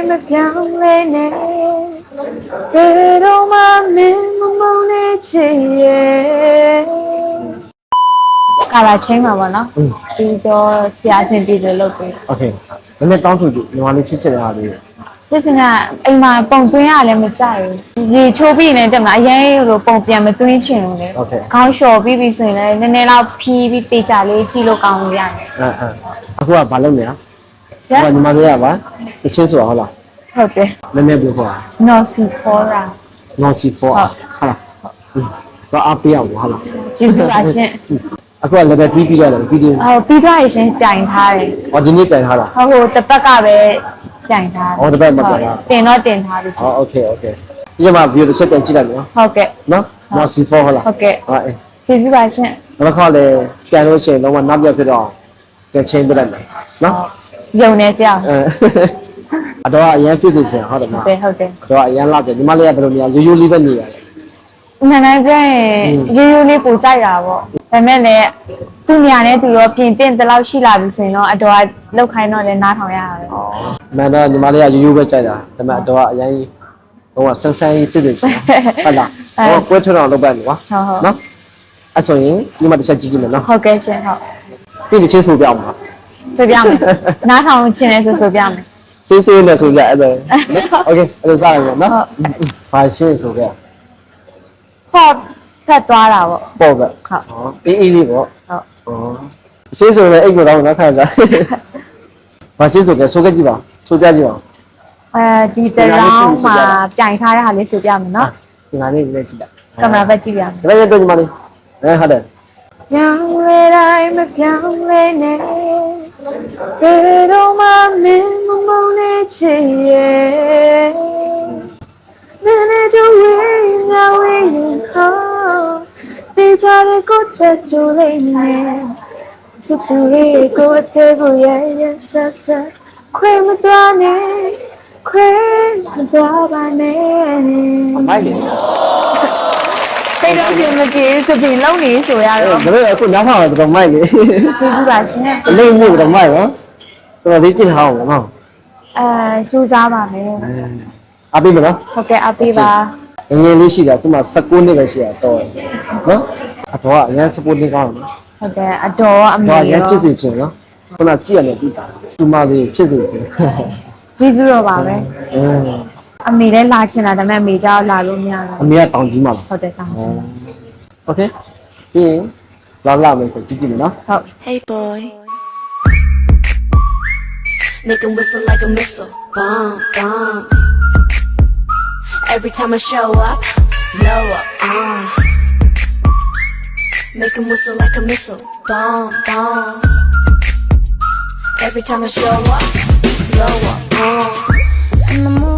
မပြောင်းလဲနဲ့ဘယ်တော့မှမင်းမမုန်းနေချင်ရဲ့ကာလာချင်းမှာပေါ့နော်ပြီးတော့ဆရာချင်းပြည်တယ်လို့ပြောโอเคနည်းနည်းတောင်းဆိုကြည့်ညီမလေးဖြစ်ချင်တာလေးဖြစ်ချင်တာအိမ်မှာပုံသွင်းရလည်းမကြိုက်ဘူးရေချိုးပြီးနေတယ်မလားအရင်လိုပုံပြန်မသွင်းချင်ဘူးလေခေါင်းလျှော်ပြီးပြီဆိုရင်လည်းနည်းနည်းလောက်ဖြီးပြီးတေချာလေးကြည့်လို့ကောင်းလို့ရတယ်အခုကဘာလုပ်နေလဲညီမလေးကပါအချင်းဆိုတာဟုတ်လားဟုတ်တယ်နည်းနည်းပြောပါနော်စီဖောရာနော်စီဖောဟုတ်လားတော့အပေးအောင်ဟုတ်လားကျေးဇူးပါရှင်အခုက level 3ပြီးရတယ်ပြီးတယ်ပြီးသွားရင်ရှင်တိုင်ထားတယ်ဒီနေ့တိုင်ထားတာဟိုတစ်ပတ်ကပဲတိုင်ထားတယ်တစ်ပတ်မတိုင်တင်တော့တင်ထားပြီโอเคဒီမှာ view တစ်ချက်ပြန်ကြည့်လိုက်မယ်ဟုတ်ကဲ့နော်နော်စီဖောဟုတ်လားဟုတ်ကဲ့ကျေးဇူးပါရှင်နောက်ခါလေပြန်လို့ရှိရင်တော့နောက်ပြဖြစ်တော့ပြန်ချင်းပြလိုက်မယ်နော်ယုံနေကြအောင်အတော့အရင်ပြည့်စုံချင်ဟုတ်တယ်မလားဟုတ်တယ်တော့အရင်လောက်တယ်ညီမလေးကဘယ်လိုနေရရိုးရိုးလေးပဲနေရတယ်နန်းနန်းပြောရင်ရိုးရိုးလေးပိုကြိုက်တာပေါ့ဒါပေမဲ့လည်းသူ့နေရာနဲ့သူရောပြင်တင်တလောက်ရှိလာပြီဆိုရင်တော့အတော်ကလောက်ခိုင်းတော့လည်းနားထောင်ရတာပဲမှန်တော့ညီမလေးကရိုးရိုးပဲကြိုက်တာဒါပေမဲ့အတော်ကအရင်တော့ဆန်းဆန်းပြည့်စုံချင်ဟုတ်လားဟောကွဲထွန်းအောင်လုပ်ပါမယ်ကွာနော်အဲ့ဆိုရင်ညီမတစ်ချက်ကြည့်ကြည့်မယ်နော်ဟုတ်ကဲ့ရှင်ဟုတ်ပြီးချင်းဆိုပြအောင်ပါဆိုပြမယ်နားထောင်ခြင်းလဲဆိုပြမယ်စေးနဲ့ဆိုပြအဲ့ဒါโอเคအဲ့ဒါစရအောင်နော်ဘာရှင်းဆိုပြပေါ့ဖတ်သွားတာပေါ့ပေါ့ကဟုတ်အေးလေးပေါ့ဟုတ်ရှင်းဆိုလည်းအိတ်ကိုတော့နောက်ခါစားဘာရှင်းဆိုကြဆိုကြကြည့်ပါဆိုပြကြည့်ပါဒီတရောင်းမှာပြိုင်ထားတဲ့ဟာလေးဆိုပြမယ်နော်ဒီငါလေးလည်းကြည့်လိုက်ကင်မရာဘက်ကြည့်ပြမယ်ဒါလည်းတော့ညီမလေးဟုတ်တယ်ပြောင်းလဲတိုင်းမပြောင်းလဲနဲ့ဘယ်တော့မှမင်းမမုန်းနေချင်ရဲ့မင်းနဲ့ကြိုးရင်ငါဝေးရင်ဟောတေချာတဲ့ကိုယ်တဲ့ကြိုးလေးနဲ့စတူလေးကိုယ်တဲ့ကိုရဲ့ဆက်ဆက်ခွေမသွားနဲ့ခွေမသွားပါနဲ့မိုက်တယ်စိတ်တော့ပြင်မကြည့်စပင်လုံးနေဆိုရတော့ဒါပေမဲ့အခုနောက်ခါတော့မိုက်လေကျေးဇူးပါရှင်အလေးမျိုးတော့မိုက်ရောတော်လေးကြည့်ထားအောင်နော်စူးစားပါမယ်အပေးမလားဟုတ်ကဲ့အပေးပါငယ်လေးရှိတာခုမှ16နှစ်ပဲရှိတာတော့နော်အတော်ကအရင်16နှစ်ကောင်းနော်ဟုတ်ကဲ့အတော်အမေရောဖြစ်စီချင်နော်ခုနကြည့်ရတယ်ပြီးတာဒီမလေးဖြစ်စီချင်ကျေးဇူးတော်ပါပဲအမေလည်းလာချင်တာဒါပေမဲ့အမေကြောက်လာလို့မရဘူးအမေကတောင်ကြီးမှာဟုတ်တယ်တောင်ကြီးโอเคပြီးရင်လာမယ်ဆိုကြည့်ကြည့်မယ်နော်ဟုတ် Hey boy Make him whistle like a missile bomb bomb Every time I show up blow up Make him whistle like a missile bomb bomb Every time I show up blow up